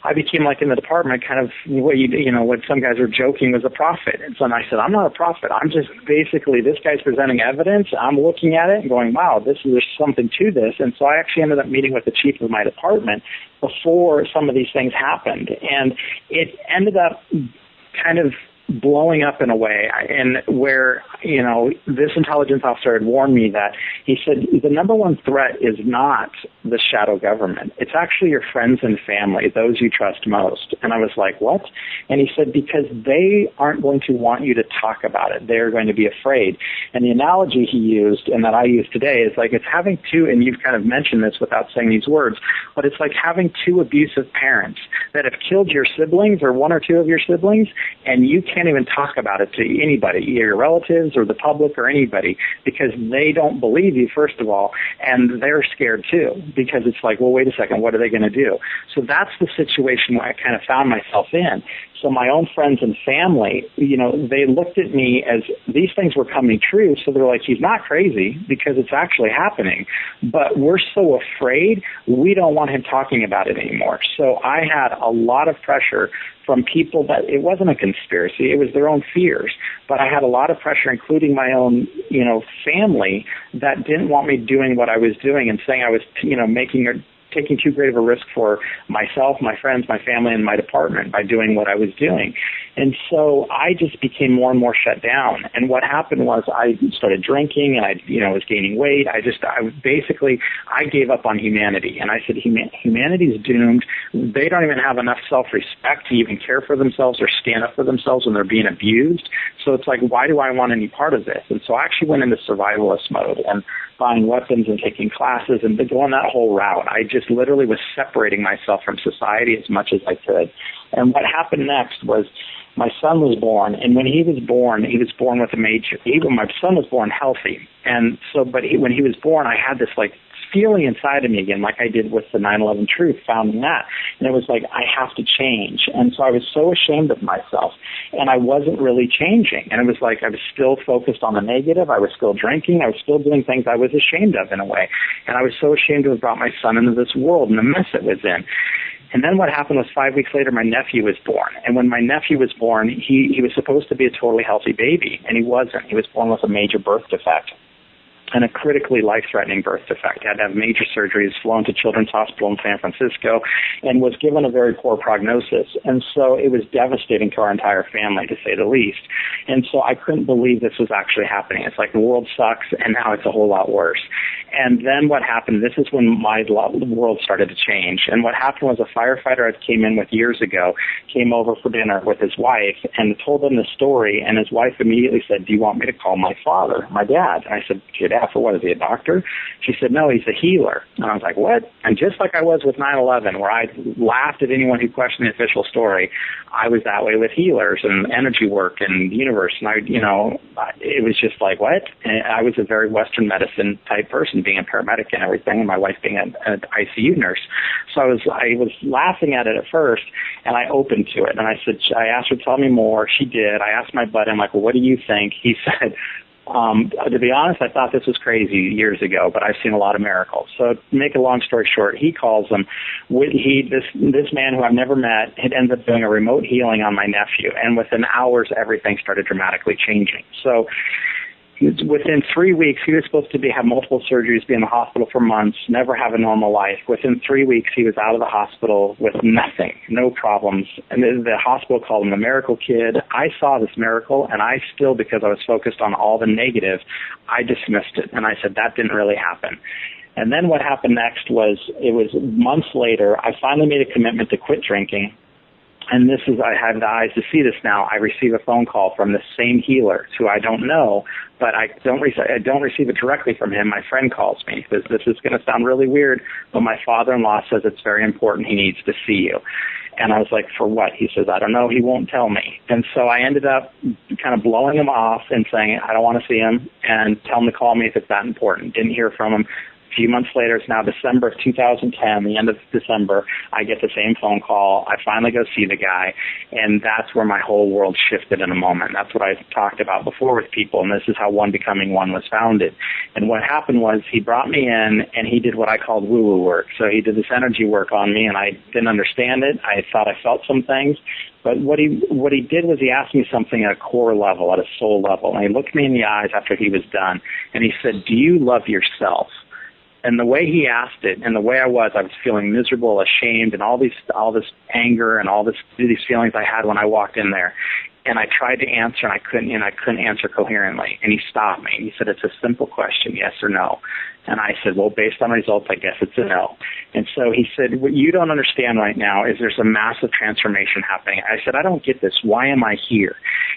I became, like in the department, kind of what some guys are joking was a prophet. And so I said, I'm not a prophet. I'm just basically, this guy's presenting evidence. I'm looking at it and going, wow, there's something to this. And so I actually ended up meeting with the chief of my department before some of these things happened. And it ended up kind of blowing up in a way, and where, this intelligence officer had warned me that he said the number one threat is not the shadow government. It's actually your friends and family, those you trust most. And I was like, what? And he said, because they aren't going to want you to talk about it. They're going to be afraid. And the analogy he used, and that I use today, is like it's having two, and you've kind of mentioned this without saying these words, but it's like having two abusive parents that have killed your siblings or one or two of your siblings, and you can't even talk about it to anybody, either your relatives or the public or anybody, because they don't believe you, first of all, and they're scared too, because it's like, well, wait a second, what are they going to do? So that's the situation where I kind of found myself in. So my own friends and family, they looked at me as these things were coming true. So they're like, he's not crazy because it's actually happening. But we're so afraid, we don't want him talking about it anymore. So I had a lot of pressure from people that it wasn't a conspiracy. It was their own fears. But I had a lot of pressure, including my own, family, that didn't want me doing what I was doing and saying I was, taking too great of a risk for myself, my friends, my family, and my department by doing what I was doing. And so I just became more and more shut down. And what happened was I started drinking, and I was gaining weight. I gave up on humanity. And I said, humanity's doomed. They don't even have enough self-respect to even care for themselves or stand up for themselves when they're being abused. So it's like, why do I want any part of this? And so I actually went into survivalist mode and buying weapons and taking classes and going that whole route. I just literally was separating myself from society as much as I could. And what happened next was my son was born, and when he was born with my son was born healthy. And so, when he was born, I had this feeling inside of me again, like I did with the 9/11 truth, found that. And it was like, I have to change. And so I was so ashamed of myself, and I wasn't really changing. And it was like I was still focused on the negative. I was still drinking. I was still doing things I was ashamed of in a way. And I was so ashamed to have brought my son into this world and the mess it was in. And then what happened was 5 weeks later, my nephew was born. And when my nephew was born, he was supposed to be a totally healthy baby, and he wasn't. He was born with a major birth defect and a critically life-threatening birth defect. He had to have major surgeries, flown to Children's Hospital in San Francisco, and was given a very poor prognosis. And so it was devastating to our entire family, to say the least. And so I couldn't believe this was actually happening. It's like the world sucks, and now it's a whole lot worse. And then what happened, this is when my world started to change. And what happened was a firefighter I came in with years ago came over for dinner with his wife and told them the story, and his wife immediately said, do you want me to call my father, my dad? And I said, your dad for what? Is he a doctor? She said, no, he's a healer. And I was like, what? And just like I was with 9/11, where I laughed at anyone who questioned the official story, I was that way with healers and energy work and the universe. And it was just like, what? And I was a very Western medicine type person, being a paramedic and everything, and my wife being an ICU nurse. So I was laughing at it at first, and I opened to it. And I asked her to tell me more. She did. I asked my buddy, I'm like, well, what do you think? He said, to be honest, I thought this was crazy years ago, but I've seen a lot of miracles. So to make a long story short, he calls them. This man who I've never met had ended up doing a remote healing on my nephew, and within hours, everything started dramatically changing. So Within 3 weeks, he was supposed to have multiple surgeries, be in the hospital for months, never have a normal life. Within 3 weeks, he was out of the hospital with nothing, no problems. And the hospital called him the miracle kid. I saw this miracle, and I still, because I was focused on all the negative, I dismissed it. And I said, that didn't really happen. And then what happened next was, it was months later, I finally made a commitment to quit drinking. And this is, I have the eyes to see this now. I receive a phone call from the same healer, who I don't know, but I don't receive it directly from him. My friend calls me. He says, this is going to sound really weird, but my father-in-law says it's very important. He needs to see you. And I was like, for what? He says, I don't know. He won't tell me. And so I ended up kind of blowing him off and saying, I don't want to see him, and tell him to call me if it's that important. Didn't hear from him. A few months later, it's now December of 2010, the end of December, I get the same phone call. I finally go see the guy, and that's where my whole world shifted in a moment. That's what I talked about before with people, and this is how One Becoming One was founded. And what happened was, he brought me in, and he did what I called woo-woo work. So he did this energy work on me, and I didn't understand it. I thought I felt some things. But what he did was, he asked me something at a core level, at a soul level, and he looked me in the eyes after he was done, and he said, do you love yourself? And the way he asked it, and the way I was feeling miserable, ashamed, and all this anger and all these feelings I had when I walked in there. And I tried to answer, and I couldn't answer coherently. And he stopped me. He said, it's a simple question, yes or no. And I said, well, based on results, I guess it's a no. And so he said, what you don't understand right now is there's a massive transformation happening. I said, I don't get this. Why am I here?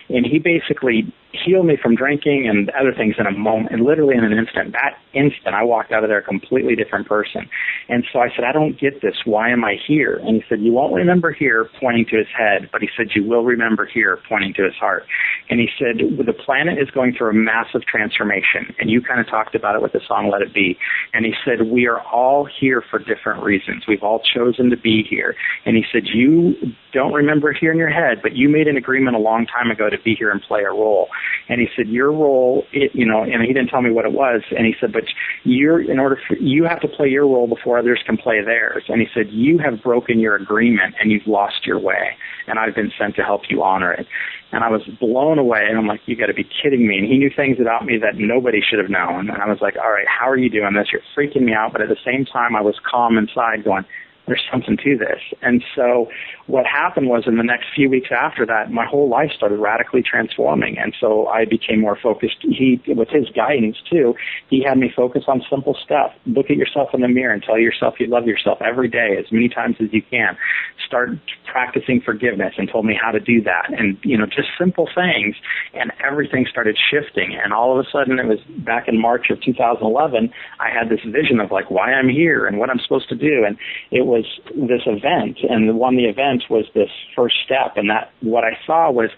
And he basically healed me from drinking and other things in a moment, and literally in an instant. That instant, I walked out of there a completely different person. And so I said, I don't get this. Why am I here? And he said, you won't remember here, pointing to his head, but he said, you will remember here, pointing to his heart. And he said, the planet is going through a massive transformation. And you kind of talked about it with the song Let It Be. And he said, we are all here for different reasons. We've all chosen to be here. And he said, you don't remember it here in your head, but you made an agreement a long time ago to be here and play a role. And he said, your role, and he didn't tell me what it was. And he said, but you have to play your role before others can play theirs. And he said, you have broken your agreement and you've lost your way. And I've been sent to help you honor it. And I was blown away, and I'm like, you got to be kidding me. And he knew things about me that nobody should have known. And I was like, all right, how are you doing this? You're freaking me out. But at the same time, I was calm inside going, there's something to this. And so what happened was, in the next few weeks after that, my whole life started radically transforming. And so I became more focused. With his guidance too, he had me focus on simple stuff. Look at yourself in the mirror and tell yourself you love yourself every day, as many times as you can. Start practicing forgiveness, and told me how to do that. And, just simple things. And everything started shifting. And all of a sudden, it was back in March of 2011, I had this vision of why I'm here and what I'm supposed to do. And it was this event, and the event was this first step. And that what I saw was,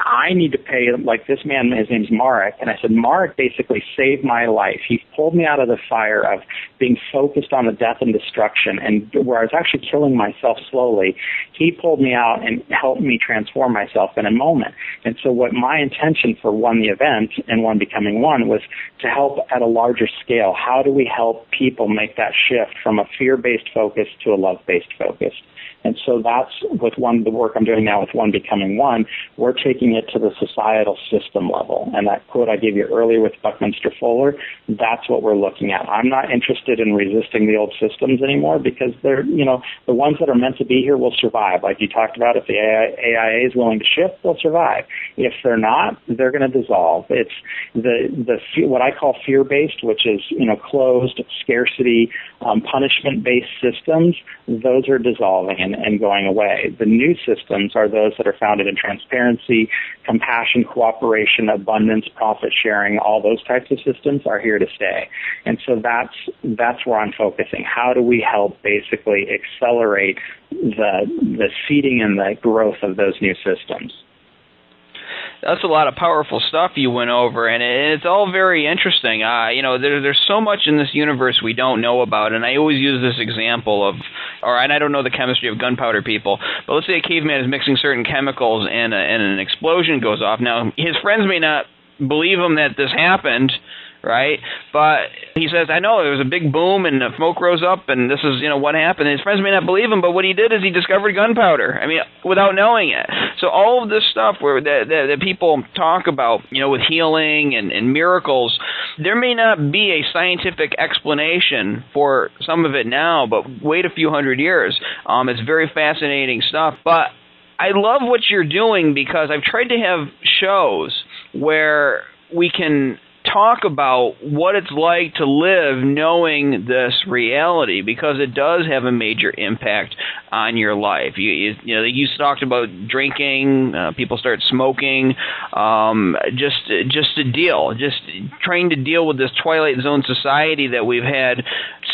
I need to pay, this man, his name's Marek, and I said, Marek basically saved my life. He pulled me out of the fire of being focused on the death and destruction, and where I was actually killing myself slowly. He pulled me out and helped me transform myself in a moment. And so what my intention for the event and One Becoming One was to help at a larger scale. How do we help people make that shift from a fear-based focus to a love-based focus? And so that's with the work I'm doing now with One Becoming One, we're taking it to the societal system level. And that quote I gave you earlier with Buckminster Fuller, that's what we're looking at. I'm not interested in resisting the old systems anymore, because they're, the ones that are meant to be here will survive. Like you talked about, if the AIA is willing to shift, they'll survive. If they're not, they're going to dissolve. It's what I call fear-based, which is, closed, scarcity, punishment-based systems. Those are dissolving and going away. The new systems are those that are founded in transparency, compassion, cooperation, abundance, profit sharing. All those types of systems are here to stay. And so that's where I'm focusing. How do we help basically accelerate the seeding and the growth of those new systems? That's a lot of powerful stuff you went over, and it's all very interesting. There's so much in this universe we don't know about, and I always use this example and I don't know the chemistry of gunpowder, people, but let's say a caveman is mixing certain chemicals and an explosion goes off. Now, his friends may not believe him that this happened, right? But he says, I know, there was a big boom and the smoke rose up and this is, what happened. And his friends may not believe him, but what he did is he discovered gunpowder. I mean, without knowing it. So all of this stuff where that people talk about, with healing and miracles, there may not be a scientific explanation for some of it now, but wait a few hundred years. It's very fascinating stuff. But I love what you're doing because I've tried to have shows where we can talk about what it's like to live knowing this reality, because it does have a major impact on your life. You talked about drinking, people start smoking, just trying to deal with this Twilight Zone society that we've had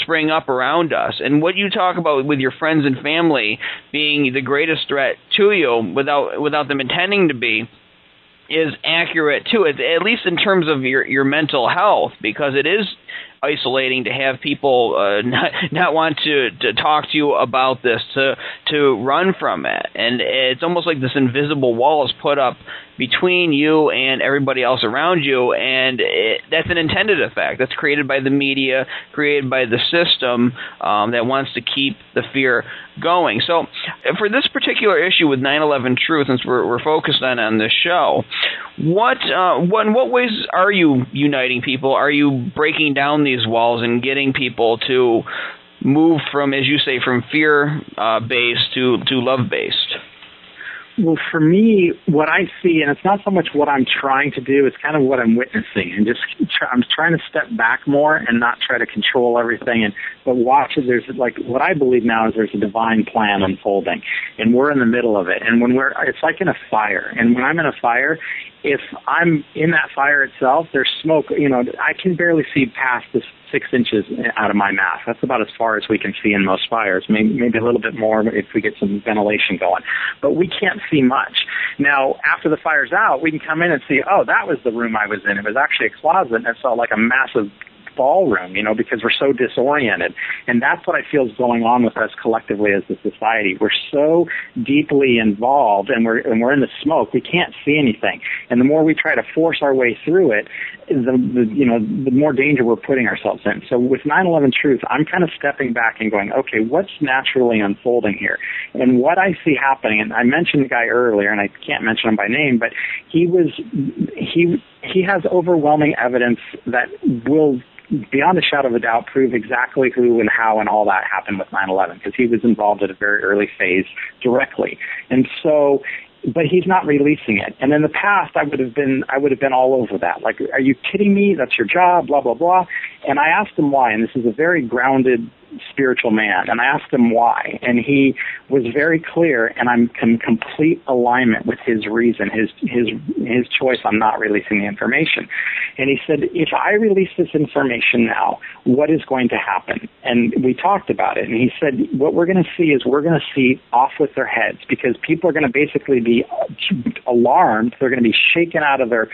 spring up around us. And what you talk about with your friends and family being the greatest threat to you without them intending to be, is accurate too, at least in terms of your mental health, because it is isolating to have people not want to talk to you about this, to run from it. And it's almost like this invisible wall is put up between you and everybody else around you, and that's an intended effect. That's created by the media, created by the system that wants to keep the fear going. So for this particular issue with 9/11 Truth, since we're focused on this show, in what ways are you uniting people? Are you breaking down these walls and getting people to move from, as you say, from fear-based to love-based? Well, for me, what I see, and it's not so much what I'm trying to do, it's kind of what I'm witnessing, and I'm trying to step back more and not try to control everything, but watch it. There's what I believe now is there's a divine plan unfolding, and we're in the middle of it. And it's like in a fire, and when I'm in a fire, if I'm in that fire itself, there's smoke. I can barely see past this 6 inches out of my mouth. That's about as far as we can see in most fires, maybe a little bit more if we get some ventilation going. But we can't see much. Now, after the fire's out, we can come in and see, oh, that was the room I was in. It was actually a closet, and it felt like a massive ballroom, because we're so disoriented. And that's what I feel is going on with us collectively as a society. We're so deeply involved, and we're in the smoke, we can't see anything. And the more we try to force our way through it, the more danger we're putting ourselves in. So with 9/11 Truth, I'm kind of stepping back and going, okay, what's naturally unfolding here? And what I see happening, and I mentioned the guy earlier, and I can't mention him by name, but he has overwhelming evidence that will, beyond a shadow of a doubt, prove exactly who and how and all that happened with 9/11, because he was involved at a very early phase directly. And so, but he's not releasing it. And in the past, I would have been all over that. Like, are you kidding me? That's your job, blah, blah, blah. And I asked him why, and this is a very grounded spiritual man, and I asked him why, and he was very clear, and I'm in complete alignment with his reason, his choice on not releasing the information. And he said, if I release this information now, what is going to happen? And we talked about it, and he said, what we're going to see is we're going to see off with their heads, because people are going to basically be alarmed. They're going to be shaken out of their,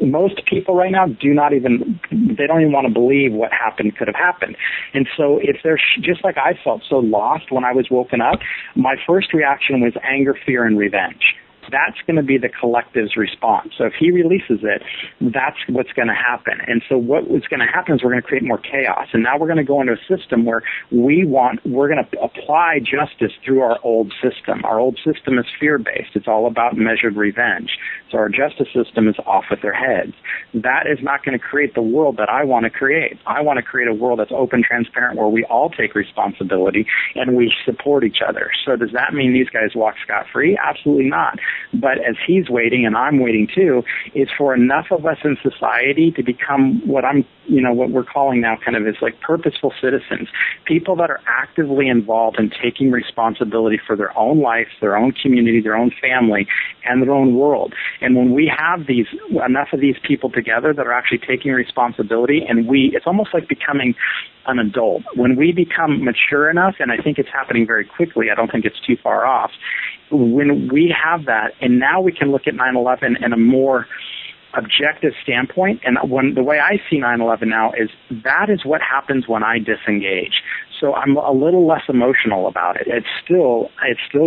most people right now they don't even want to believe what happened could have happened. And so if they're just like I felt so lost when I was woken up, my first reaction was anger, fear, and revenge. That's going to be the collective's response. So if he releases it, that's what's going to happen. And so what's going to happen is we're going to create more chaos. And now we're going to go into a system where we're going to apply justice through our old system. Our old system is fear-based. It's all about measured revenge. So our justice system is off with their heads. That is not going to create the world that I want to create. I want to create a world that's open, transparent, where we all take responsibility and we support each other. So does that mean these guys walk scot-free? Absolutely not. But as he's waiting, and I'm waiting too, is for enough of us in society to become what we're calling now kind of is like purposeful citizens, people that are actively involved in taking responsibility for their own life, their own community, their own family, and their own world. And when we have enough of these people together that are actually taking responsibility, and it's almost like becoming an adult. When we become mature enough, and I think it's happening very quickly, I don't think it's too far off, when we have that, and now we can look at 9/11 in a more objective standpoint, and the way I see 9/11 now is that is what happens when I disengage. So I'm a little less emotional about it. It still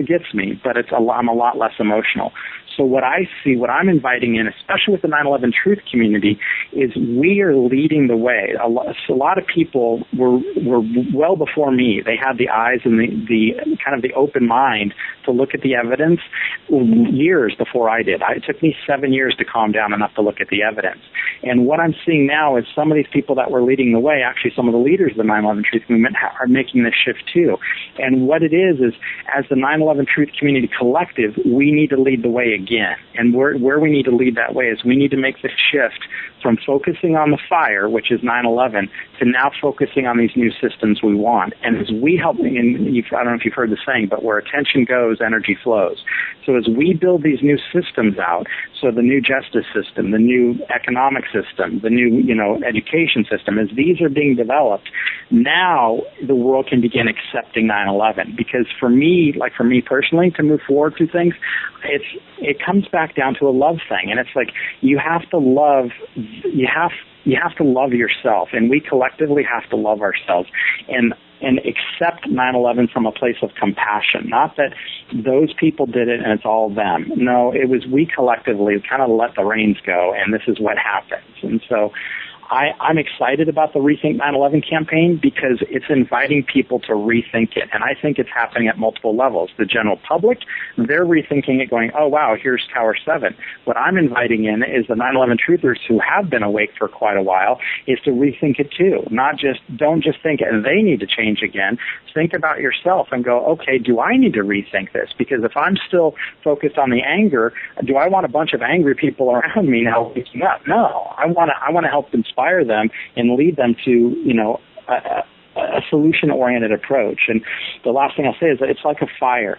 gets me, but I'm a lot less emotional. So what I see, what I'm inviting in, especially with the 9/11 Truth community, is we are leading the way. A lot of people were well before me. They had the eyes and the kind of the open mind to look at the evidence years before I did. It took me 7 years to calm down enough to look at the evidence. And what I'm seeing now is some of these people that were leading the way, actually some of the leaders of the 9/11 Truth movement are making this shift too. And what it is as the 9/11 Truth community collective, we need to lead the way again. And where we need to lead that way is we need to make the shift from focusing on the fire, which is 9/11, to now focusing on these new systems we want. And as we help, and I don't know if you've heard the saying, but where attention goes, energy flows. So as we build these new systems out, so the new justice system, the new economic system, the new, education system, as these are being developed, now the world can begin accepting 9/11. Because for me personally, to move forward through things, it comes back down to a love thing. And it's like, you have to love yourself, and we collectively have to love ourselves and accept 9/11 from a place of compassion. Not that those people did it and it's all them. No, it was we collectively kind of let the reins go, and this is what happens. And so I'm excited about the Rethink 9/11 campaign because it's inviting people to rethink it. And I think it's happening at multiple levels. The general public, they're rethinking it going, oh, wow, here's Tower 7. What I'm inviting in is the 9/11 truthers who have been awake for quite a while is to rethink it too. Don't just think they need to change again. Think about yourself and go, okay, do I need to rethink this? Because if I'm still focused on the anger, do I want a bunch of angry people around me now waking up? No, I want to help inspire them and lead them to, a solution-oriented approach. And the last thing I'll say is that it's like a fire.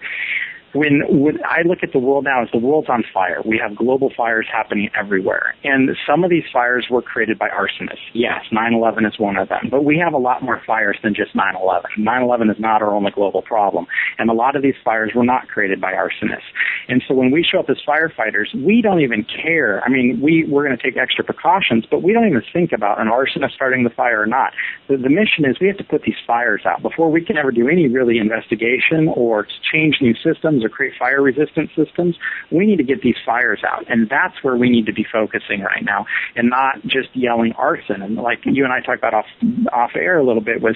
When I look at the world now, as the world's on fire, we have global fires happening everywhere. And some of these fires were created by arsonists. Yes, 9/11 is one of them. But we have a lot more fires than just 9/11. 9/11 is not our only global problem. And a lot of these fires were not created by arsonists. And so when we show up as firefighters, we don't even care. I mean, we're going to take extra precautions, but we don't even think about an arsonist starting the fire or not. The mission is we have to put these fires out. Before we can ever do any really investigation or change new systems or create fire-resistant systems, we need to get these fires out. And that's where we need to be focusing right now and not just yelling arson. And like you and I talked about off air a little bit, was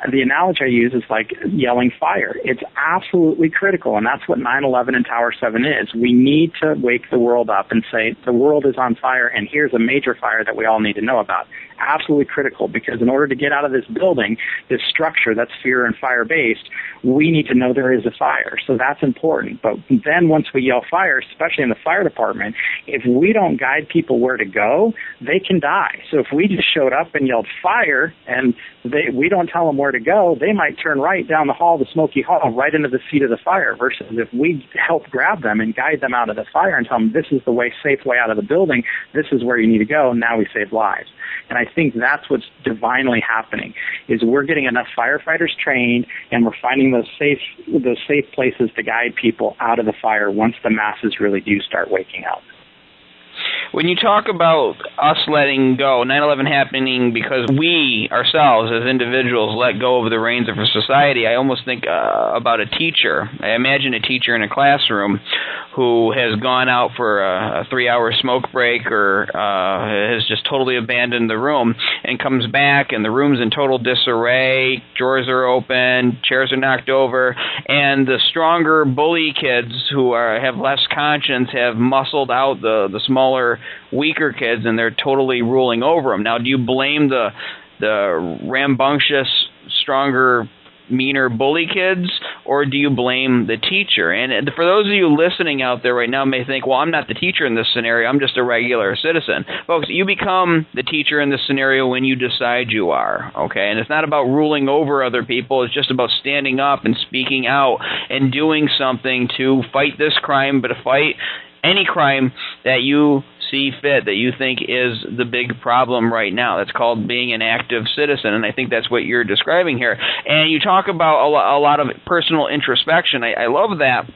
the analogy I use is like yelling fire. It's absolutely critical, and that's what 9/11 and Tower 7 is. We need to wake the world up and say the world is on fire, and here's a major fire that we all need to know about. Absolutely critical, because in order to get out of this building, this structure that's fear and fire-based, we need to know there is a fire. So that's important. But then once we yell fire, especially in the fire department, if we don't guide people where to go, they can die. So if we just showed up and yelled fire and we don't tell them where to go, they might turn right down the hall, the smoky hall, right into the seat of the fire, versus if we help grab them and guide them out of the fire and tell them this is the safe way out of the building, this is where you need to go, now we save lives. And I think that's what's divinely happening, is we're getting enough firefighters trained, and we're finding those safe places to guide people out of the fire once the masses really do start waking up. When you talk about us letting go, 9/11 happening because we ourselves as individuals let go of the reins of our society, I almost think about a teacher. I imagine a teacher in a classroom who has gone out for a 3-hour smoke break or has just totally abandoned the room and comes back and the room's in total disarray, drawers are open, chairs are knocked over, and the stronger bully kids who have less conscience have muscled out the smaller, weaker kids, and they're totally ruling over them. Now, do you blame the rambunctious, stronger, meaner bully kids, or do you blame the teacher? And for those of you listening out there right now may think, well, I'm not the teacher in this scenario, I'm just a regular citizen. Folks, you become the teacher in this scenario when you decide you are, okay? And it's not about ruling over other people, it's just about standing up and speaking out and doing something to fight this crime, but to fight any crime that you see fit, that you think is the big problem right now. That's called being an active citizen, and I think that's what you're describing here. And you talk about a lot of personal introspection. I love that.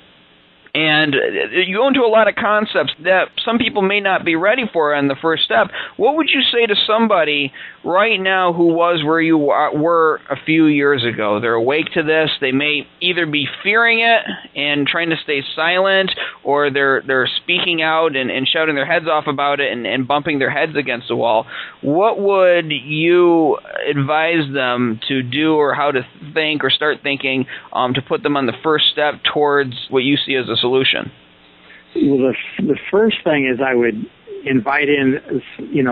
And you go into a lot of concepts that some people may not be ready for on the first step. What would you say to somebody right now who was where you were a few years ago? They're awake to this. They may either be fearing it and trying to stay silent, or they're speaking out and shouting their heads off about it and bumping their heads against the wall. What would you advise them to do, or how to think or start thinking to put them on the first step towards what you see as a solution? Well, the first thing is I would invite in,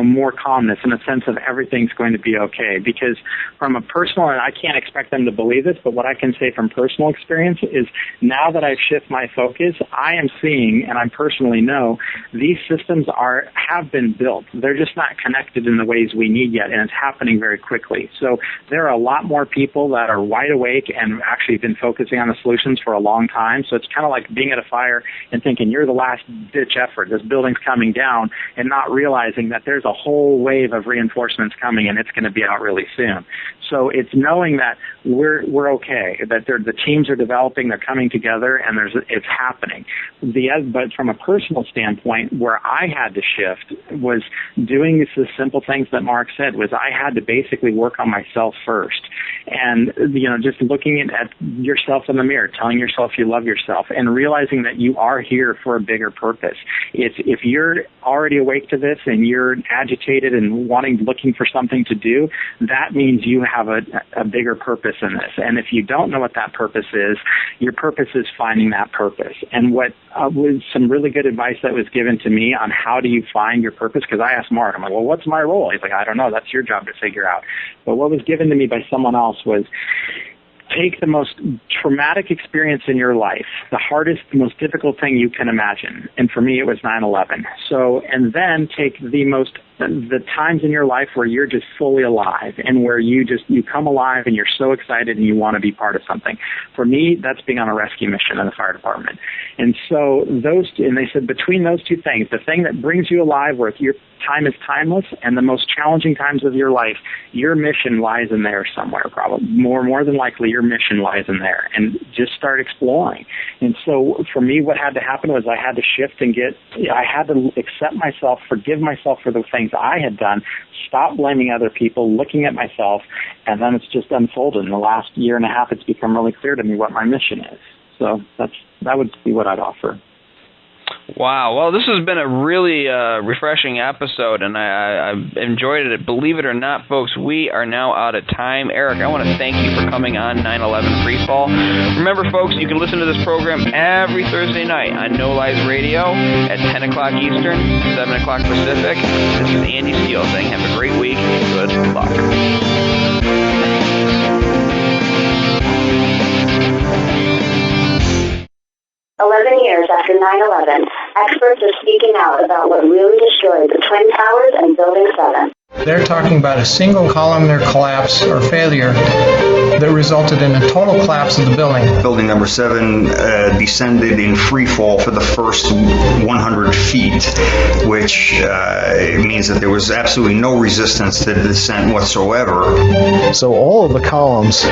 more calmness in a sense of everything's going to be okay. Because from a personal, and I can't expect them to believe this, but what I can say from personal experience is now that I've shifted my focus, I am seeing, and I personally know, these systems have been built. They're just not connected in the ways we need yet, and it's happening very quickly. So there are a lot more people that are wide awake and actually been focusing on the solutions for a long time. So it's kind of like being at a fire and thinking you're the last ditch effort. This building's coming down, and not realizing that there's a whole wave of reinforcements coming and it's going to be out really soon. So it's knowing that we're okay, that the teams are developing, they're coming together, and it's happening. But from a personal standpoint, where I had to shift was doing the simple things that Mark said. Was I had to basically work on myself first, and just looking at yourself in the mirror, telling yourself you love yourself, and realizing that you are here for a bigger purpose. If you're already awake to this and you're agitated and looking for something to do, that means you have a bigger purpose in this. And if you don't know what that purpose is, your purpose is finding that purpose. And what was some really good advice that was given to me on how do you find your purpose, because I asked Mark, I'm like, well, what's my role? He's like, I don't know. That's your job to figure out. But what was given to me by someone else was, take the most traumatic experience in your life, the hardest, most difficult thing you can imagine. And for me, it was 9/11. So, and then take the times in your life where you're just fully alive and where you come alive and you're so excited and you want to be part of something. For me, that's being on a rescue mission in the fire department. And so and they said between those two things, the thing that brings you alive where your time is timeless, and the most challenging times of your life, your mission lies in there somewhere, probably. More than likely, your mission lies in there. And just start exploring. And so for me, what had to happen was I had to shift and I had to accept myself, forgive myself for the things I had done, stop blaming other people, looking at myself, and then it's just unfolded. In the last year and a half, it's become really clear to me what my mission is. So that would be what I'd offer. Wow. Well, this has been a really refreshing episode, and I've enjoyed it. Believe it or not, folks, we are now out of time. Erik, I want to thank you for coming on 9/11 Freefall. Remember, folks, you can listen to this program every Thursday night on No Lies Radio at 10 o'clock Eastern, 7 o'clock Pacific. This is Andy Steele saying have a great week. Good luck. 11 years after 9/11, experts are speaking out about what really destroyed the Twin Towers and Building 7. They're talking about a single columnar collapse or failure that resulted in a total collapse of the building. Building number 7 descended in free fall for the first 100 feet, which means that there was absolutely no resistance to the descent whatsoever. So all of the columns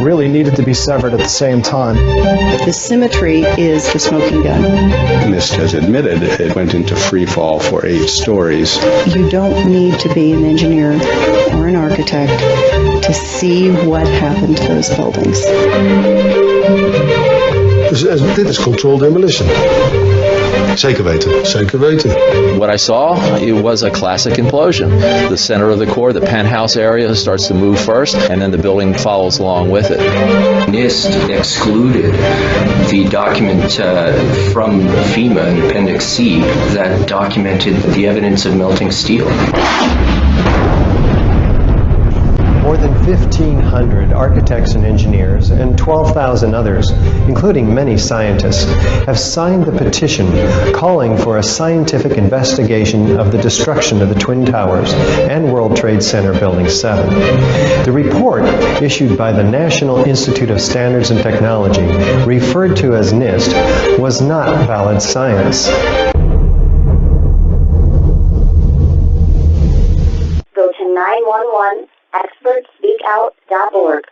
really needed to be severed at the same time. The symmetry is the smoking gun. NIST has admitted it went into free fall for 8 stories. You don't need to be an engineer or an architect to see what happened to those buildings. Dit is controlled demolition. Zeker weten. What I saw, it was a classic implosion. The center of the core, the penthouse area, starts to move first, and then the building follows along with it. NIST excluded the document from FEMA in Appendix C that documented the evidence of melting steel. More than 1,500 architects and engineers and 12,000 others, including many scientists, have signed the petition calling for a scientific investigation of the destruction of the Twin Towers and World Trade Center Building 7. The report, issued by the National Institute of Standards and Technology, referred to as NIST, was not valid science. Go to 911expertspeakout.org.